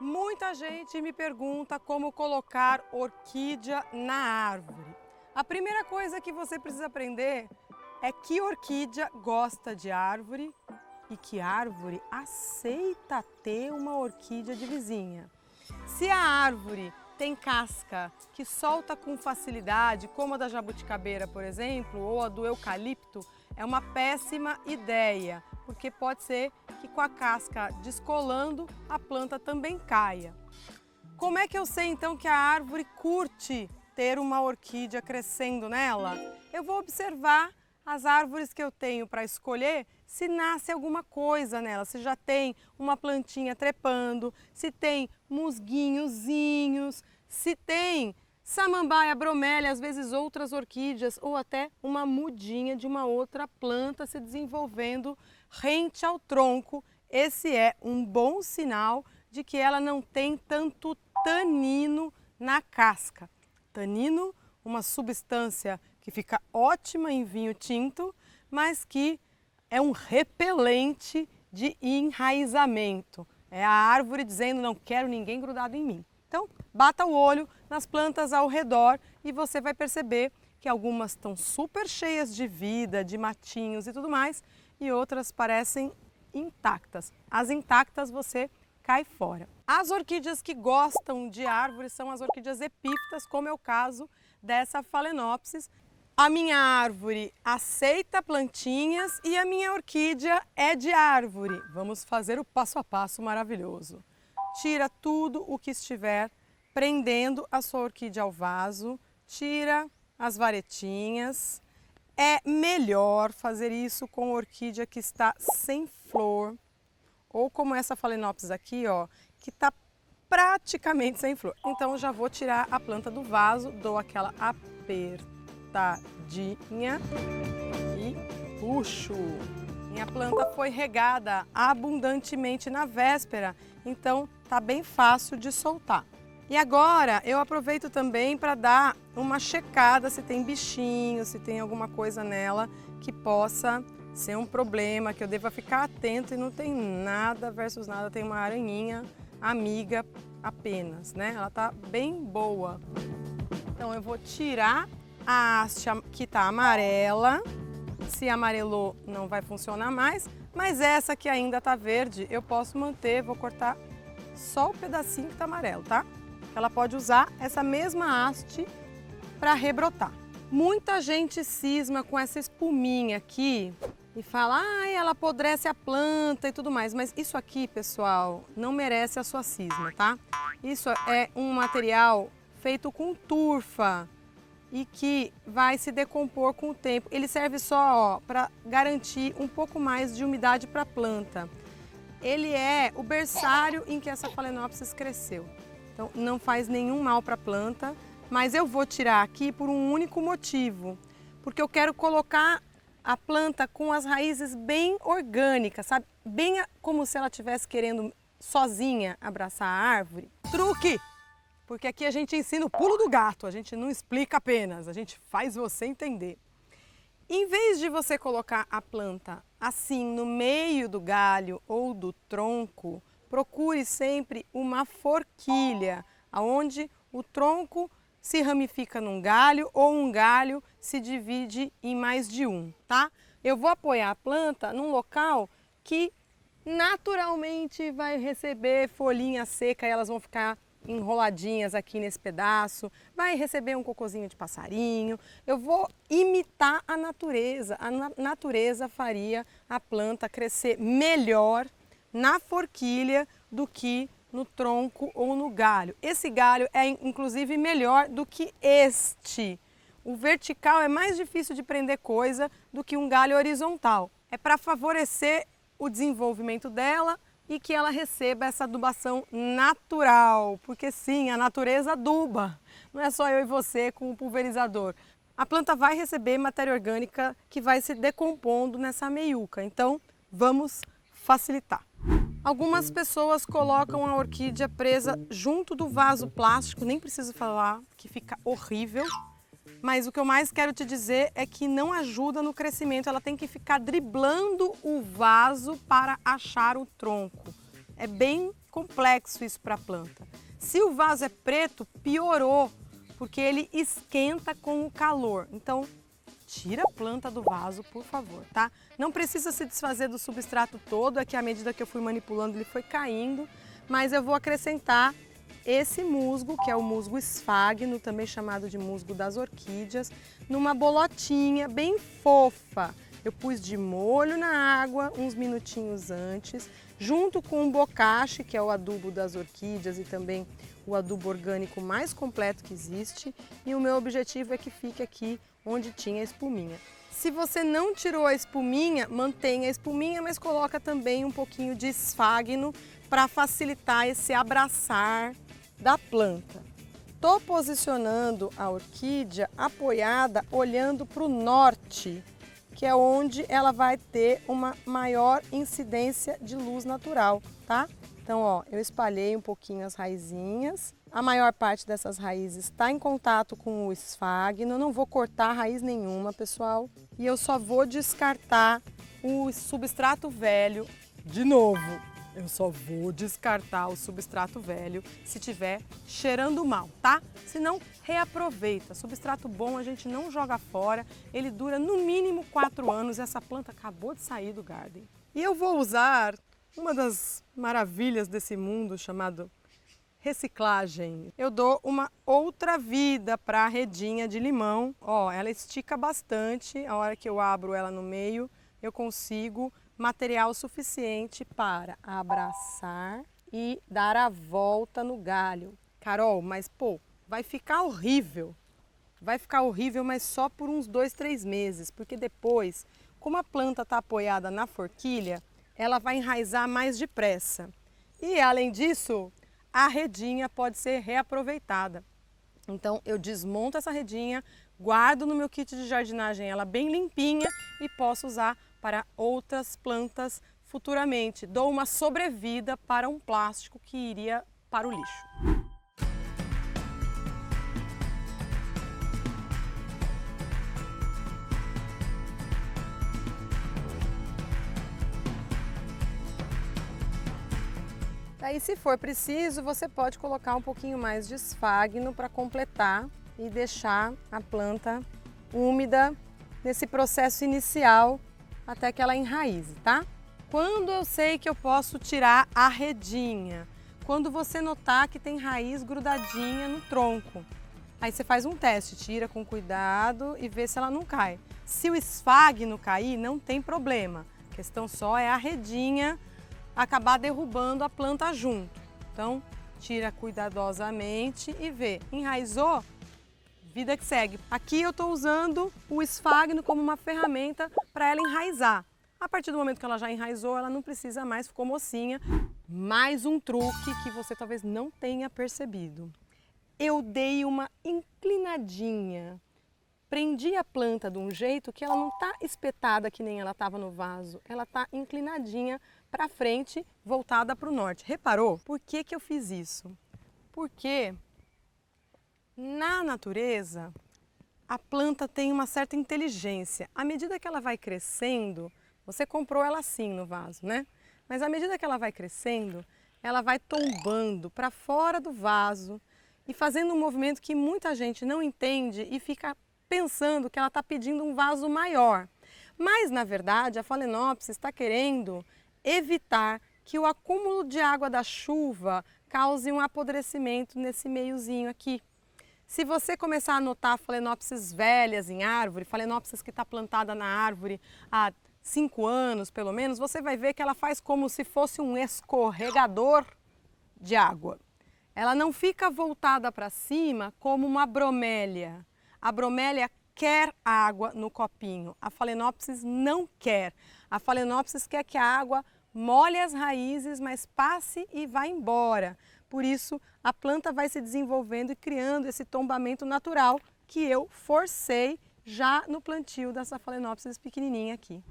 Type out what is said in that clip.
Muita gente me pergunta como colocar orquídea na árvore. A primeira coisa que você precisa aprender é que orquídea gosta de árvore e que árvore aceita ter uma orquídea de vizinha. Se a árvore tem casca que solta com facilidade, como a da jabuticabeira, por exemplo, ou a do eucalipto, é uma péssima ideia, porque pode ser que com a casca descolando, a planta também caia. Como é que eu sei então que a árvore curte ter uma orquídea crescendo nela? Eu vou observar as árvores que eu tenho para escolher, se nasce alguma coisa nela, se já tem uma plantinha trepando, se tem musguinhozinhos, se tem samambaia, bromélia, às vezes outras orquídeas ou até uma mudinha de uma outra planta se desenvolvendo rente ao tronco. Esse é um bom sinal de que ela não tem tanto tanino na casca. Tanino, uma substância que fica ótima em vinho tinto, mas que é um repelente de enraizamento. É a árvore dizendo: não quero ninguém grudado em mim. Então, bata o olho nas plantas ao redor e você vai perceber que algumas estão super cheias de vida, de matinhos e tudo mais, e outras parecem intactas. As intactas você cai fora. As orquídeas que gostam de árvores são as orquídeas epífitas, como é o caso dessa Phalaenopsis. A minha árvore aceita plantinhas e a minha orquídea é de árvore. Vamos fazer o passo a passo maravilhoso. Tira tudo o que estiver prendendo a sua orquídea ao vaso, tira as varetinhas. É melhor fazer isso com orquídea que está sem flor, ou como essa Phalaenopsis aqui, ó, que está praticamente sem flor. Então eu já vou tirar a planta do vaso, dou aquela apertadinha e puxo. Minha planta foi regada abundantemente na véspera, então tá bem fácil de soltar. E agora eu aproveito também para dar uma checada se tem bichinho, se tem alguma coisa nela que possa ser um problema, que eu deva ficar atento, e não tem nada versus nada, tem uma aranhinha amiga apenas, né? Ela tá bem boa. Então eu vou tirar a haste que tá amarela. Se amarelou, não vai funcionar mais, mas essa que ainda tá verde, eu posso manter, vou cortar só o pedacinho que tá amarelo, tá? Ela pode usar essa mesma haste para rebrotar. Muita gente cisma com essa espuminha aqui e fala: ai, ela apodrece a planta e tudo mais, mas isso aqui, pessoal, não merece a sua cisma, tá? Isso é um material feito com turfa e que vai se decompor com o tempo. Ele serve só para garantir um pouco mais de umidade para a planta. Ele é o berçário em que essa Phalaenopsis cresceu. Então não faz nenhum mal para a planta, mas eu vou tirar aqui por um único motivo, porque eu quero colocar a planta com as raízes bem orgânicas, sabe? Bem como se ela estivesse querendo sozinha abraçar a árvore. Truque! Porque aqui a gente ensina o pulo do gato, a gente não explica apenas, a gente faz você entender. Em vez de você colocar a planta assim no meio do galho ou do tronco, procure sempre uma forquilha, onde o tronco se ramifica num galho ou um galho se divide em mais de um, tá? Eu vou apoiar a planta num local que naturalmente vai receber folhinha seca e elas vão ficar enroladinhas aqui nesse pedaço, vai receber um cocôzinho de passarinho. Eu vou imitar a natureza faria a planta crescer melhor na forquilha do que no tronco ou no galho. Esse galho é inclusive melhor do que este. O vertical é mais difícil de prender coisa do que um galho horizontal. É para favorecer o desenvolvimento dela e que ela receba essa adubação natural, porque sim, a natureza aduba, não é só eu e você com o pulverizador. A planta vai receber matéria orgânica que vai se decompondo nessa meiuca, então vamos facilitar. Algumas pessoas colocam a orquídea presa junto do vaso plástico, nem preciso falar que fica horrível. Mas o que eu mais quero te dizer é que não ajuda no crescimento, ela tem que ficar driblando o vaso para achar o tronco. É bem complexo isso para a planta. Se o vaso é preto, piorou, porque ele esquenta com o calor. Então, tira a planta do vaso, por favor, tá? Não precisa se desfazer do substrato todo, é que à medida que eu fui manipulando ele foi caindo, mas eu vou acrescentar esse musgo, que é o musgo esfagno, também chamado de musgo das orquídeas, numa bolotinha bem fofa. Eu pus de molho na água uns minutinhos antes, junto com o bocache, que é o adubo das orquídeas e também o adubo orgânico mais completo que existe. E o meu objetivo é que fique aqui onde tinha a espuminha. Se você não tirou a espuminha, mantenha a espuminha, mas coloca também um pouquinho de esfagno para facilitar esse abraçar da planta. Estou posicionando a orquídea apoiada olhando para o norte, que é onde ela vai ter uma maior incidência de luz natural, tá? Então, ó, eu espalhei um pouquinho as raizinhas. A maior parte dessas raízes está em contato com o esfagno. Eu não vou cortar raiz nenhuma, pessoal. E eu só vou descartar o substrato velho de novo. Eu só vou descartar o substrato velho se tiver cheirando mal, tá? Se não, reaproveita. Substrato bom a gente não joga fora. Ele dura no mínimo 4 anos. Essa planta acabou de sair do garden. E eu vou usar uma das maravilhas desse mundo chamado reciclagem. Eu dou uma outra vida para a redinha de limão. Ó, ela estica bastante. A hora que eu abro ela no meio, eu consigo material suficiente para abraçar e dar a volta no galho. Carol, mas pô, vai ficar horrível. Vai ficar horrível, mas só por uns 2, 3 meses, porque depois, como a planta está apoiada na forquilha, ela vai enraizar mais depressa. E além disso, a redinha pode ser reaproveitada. Então eu desmonto essa redinha, guardo no meu kit de jardinagem ela bem limpinha e posso usar para outras plantas futuramente. Dou uma sobrevida para um plástico que iria para o lixo. Aí, se for preciso, você pode colocar um pouquinho mais de esfagno para completar e deixar a planta úmida nesse processo inicial até que ela enraize, tá? Quando eu sei que eu posso tirar a redinha? Quando você notar que tem raiz grudadinha no tronco. Aí você faz um teste, tira com cuidado e vê se ela não cai. Se o esfagno cair, não tem problema. A questão só é a redinha acabar derrubando a planta junto. Então, tira cuidadosamente e vê. Enraizou? Vida que segue. Aqui eu estou usando o esfagno como uma ferramenta para ela enraizar. A partir do momento que ela já enraizou, ela não precisa mais, ficou mocinha. Mais um truque que você talvez não tenha percebido. Eu dei uma inclinadinha. Prendi a planta de um jeito que ela não está espetada que nem ela estava no vaso. Ela está inclinadinha para frente, voltada para o norte. Reparou? Por que eu fiz isso? Porque na natureza, a planta tem uma certa inteligência. À medida que ela vai crescendo, você comprou ela assim no vaso, né? Mas à medida que ela vai crescendo, ela vai tombando para fora do vaso e fazendo um movimento que muita gente não entende e fica pensando que ela está pedindo um vaso maior. Mas, na verdade, a Phalaenopsis está querendo evitar que o acúmulo de água da chuva cause um apodrecimento nesse meiozinho aqui. Se você começar a notar Phalaenopsis velhas em árvore, Phalaenopsis que está plantada na árvore há 5 anos pelo menos, você vai ver que ela faz como se fosse um escorregador de água. Ela não fica voltada para cima como uma bromélia. A bromélia quer água no copinho, a Phalaenopsis não quer. A Phalaenopsis quer que a água molhe as raízes, mas passe e vá embora. Por isso, a planta vai se desenvolvendo e criando esse tombamento natural que eu forcei já no plantio dessa Phalaenopsis pequenininha aqui.